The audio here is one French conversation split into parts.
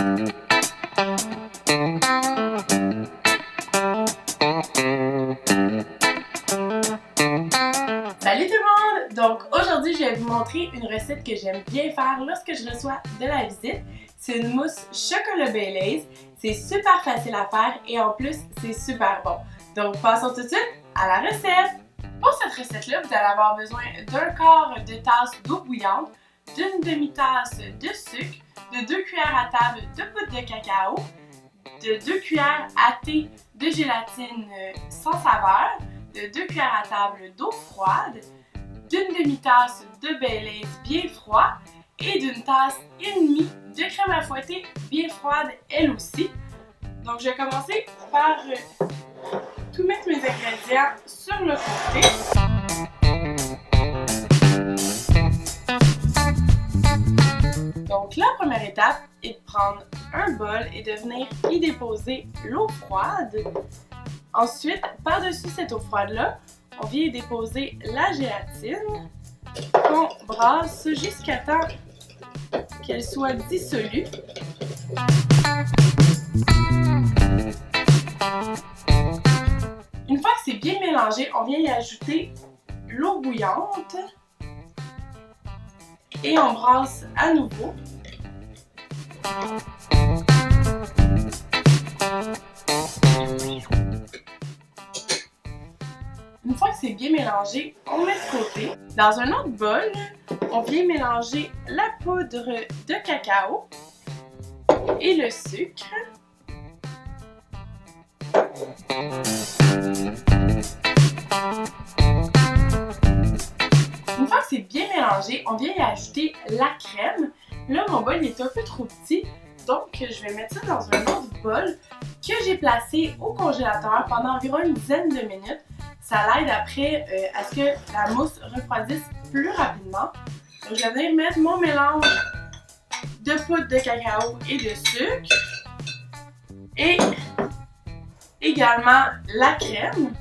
Salut tout le monde! Donc aujourd'hui, je vais vous montrer une recette que j'aime bien faire lorsque je reçois de la visite. C'est une mousse chocolat Baileys. C'est super facile à faire et en plus, c'est super bon. Donc passons tout de suite à la recette! Pour cette recette-là, vous allez avoir besoin d'un quart de tasse d'eau bouillante, d'une demi-tasse de sucre, de 2 cuillères à table de poudre de cacao, de 2 cuillères à thé de gélatine sans saveur, de 2 cuillères à table d'eau froide, d'une demi-tasse de Baileys bien froid et d'une tasse et demie de crème à fouetter bien froide elle aussi. Donc je vais commencer par tout mettre mes ingrédients sur le côté. Donc la première étape est de prendre un bol et de venir y déposer l'eau froide. Ensuite, par-dessus cette eau froide-là, on vient y déposer la gélatine qu'on brasse jusqu'à temps qu'elle soit dissolue. Une fois que c'est bien mélangé, on vient y ajouter l'eau bouillante et on brasse à nouveau. Une fois que c'est bien mélangé, on met de côté. Dans un autre bol, on vient mélanger la poudre de cacao et le sucre. Une fois que c'est bien mélangé, on vient y ajouter la crème. Là, mon bol est un peu trop petit, donc je vais mettre ça dans un autre bol que j'ai placé au congélateur pendant environ une dizaine de minutes. Ça l'aide après à ce que la mousse refroidisse plus rapidement. Donc, je vais venir mettre mon mélange de poudre de cacao et de sucre et également la crème.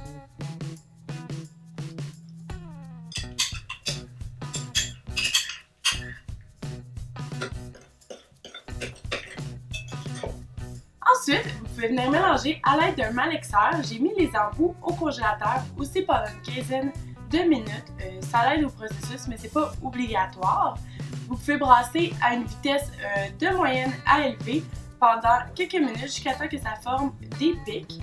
Ensuite, vous pouvez venir mélanger à l'aide d'un malaxeur. J'ai mis les embouts au congélateur aussi pendant une quinzaine de minutes. Ça l'aide au processus, mais c'est pas obligatoire. Vous pouvez brasser à une vitesse de moyenne à élevée pendant quelques minutes jusqu'à temps que ça forme des pics.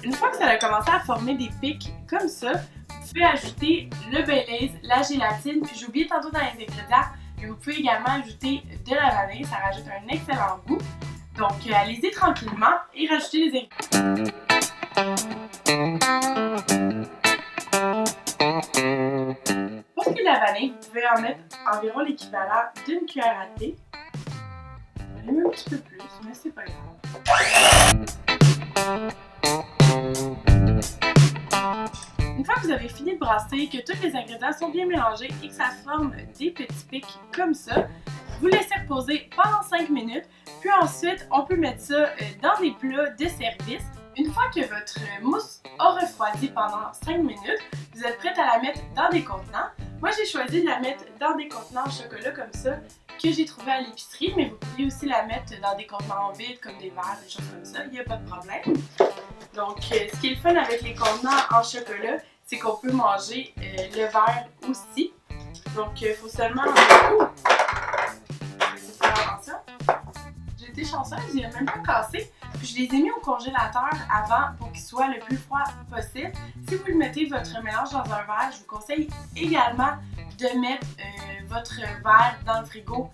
Une fois que ça a commencé à former des pics comme ça, vous pouvez ajouter le Baileys, la gélatine, puis j'ai oublié tantôt dans les ingrédients, mais vous pouvez également ajouter de la vanille, ça rajoute un excellent goût. Donc allez-y tranquillement et rajoutez les ingrédients. Pour ce qui est de la vanille, vous pouvez en mettre environ l'équivalent d'une cuillère à thé. Même un petit peu plus, mais c'est pas grave. Une fois que vous avez fini de brasser, que tous les ingrédients sont bien mélangés et que ça forme des petits pics comme ça, vous laissez reposer pendant 5 minutes, puis ensuite on peut mettre ça dans des plats de service. Une fois que votre mousse a refroidi pendant 5 minutes, vous êtes prête à la mettre dans des contenants. Moi j'ai choisi de la mettre dans des contenants en chocolat comme ça que j'ai trouvé à l'épicerie, mais vous pouvez aussi la mettre dans des contenants vides comme des verres, des choses comme ça, il n'y a pas de problème. Donc ce qui est le fun avec les contenants en chocolat, c'est qu'on peut manger le verre aussi. Donc il faut seulement faire attention. J'ai été chanceuse, il n'a même pas cassé. Puis je les ai mis au congélateur avant pour qu'il soit le plus froid possible. Si vous mettez votre mélange dans un verre, je vous conseille également de mettre votre verre dans le frigo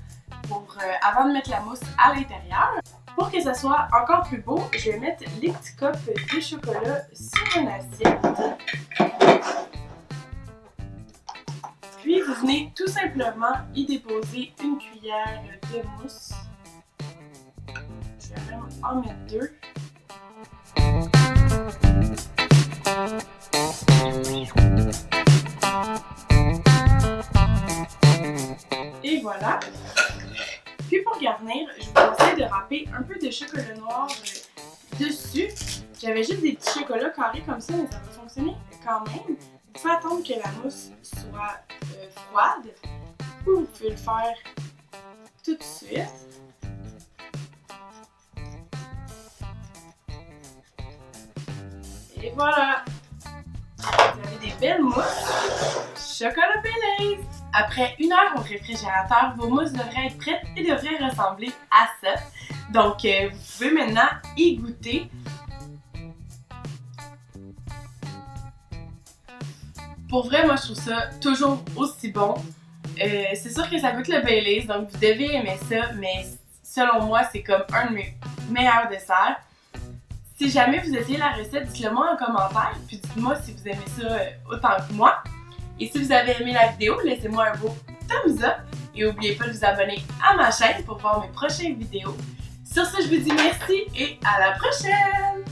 avant de mettre la mousse à l'intérieur. Pour que ça soit encore plus beau, je vais mettre les petits copes de chocolat sur une assiette. Puis vous venez tout simplement y déposer une cuillère de mousse. Je vais même en mettre 2. Et voilà. Puis pour garnir, je vous conseille de râper un peu de chocolat noir dessus. J'avais juste des petits chocolats carrés comme ça, mais ça va fonctionner quand même. Il faut attendre que la mousse soit froide ou vous pouvez le faire tout de suite. Et voilà! Vous avez des belles mousses chocolat Baileys! Après 1 heure au réfrigérateur, vos mousses devraient être prêtes et devraient ressembler à ça. Donc, vous pouvez maintenant y goûter. Pour vrai, moi, je trouve ça toujours aussi bon. C'est sûr que ça goûte le Baileys, donc vous devez aimer ça, mais selon moi, c'est comme un de mes meilleurs desserts. Si jamais vous essayez la recette, dites-le moi en commentaire, puis dites-moi si vous aimez ça autant que moi. Et si vous avez aimé la vidéo, laissez-moi un beau thumbs up et n'oubliez pas de vous abonner à ma chaîne pour voir mes prochaines vidéos. Sur ce, je vous dis merci et à la prochaine!